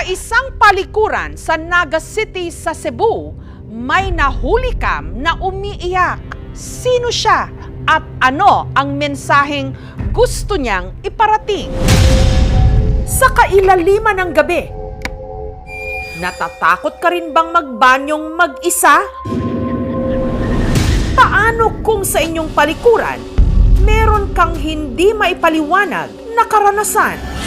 Sa isang palikuran sa Naga City sa Cebu, may nahuli kam na umiiyak. Sino siya at ano ang mensaheng gusto niyang iparating? Sa kailaliman ng gabi, natatakot ka rin bang magbanyong mag-isa? Paano kung sa inyong palikuran, meron kang hindi maipaliwanag na karanasan?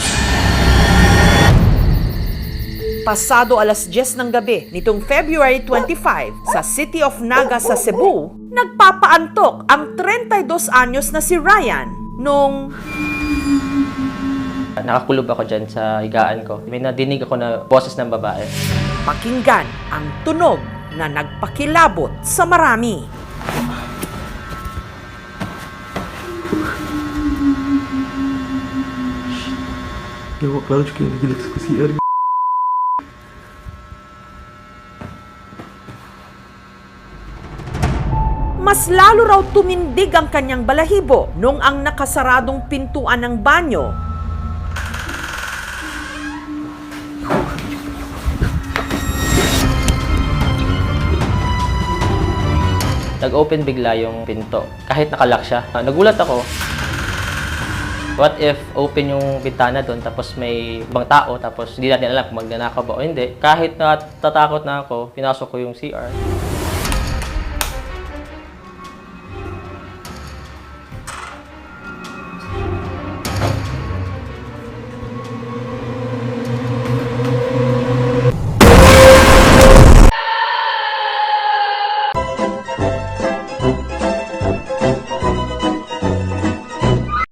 Pasado alas 10 ng gabi nitong February 25 sa City of Naga sa Cebu, nagpapaantok ang 32 anyos na si Ryan nung nakakulob ako dyan sa higaan ko. May nadinig ako na boses ng babae. pakinggan ang tunog na nagpakilabot sa marami. Eu, claro que ele conseguia. Mas lalo raw tumindig ang kanyang balahibo nung ang nakasaradong pintuan ng banyo Nag-open bigla yung pinto. Kahit nakalock siya. Nagulat ako. What if open yung bintana doon tapos may ibang tao tapos hindi natin alam kung magnanakaw ba o hindi. Kahit natatakot na ako, pinasok ko yung CR.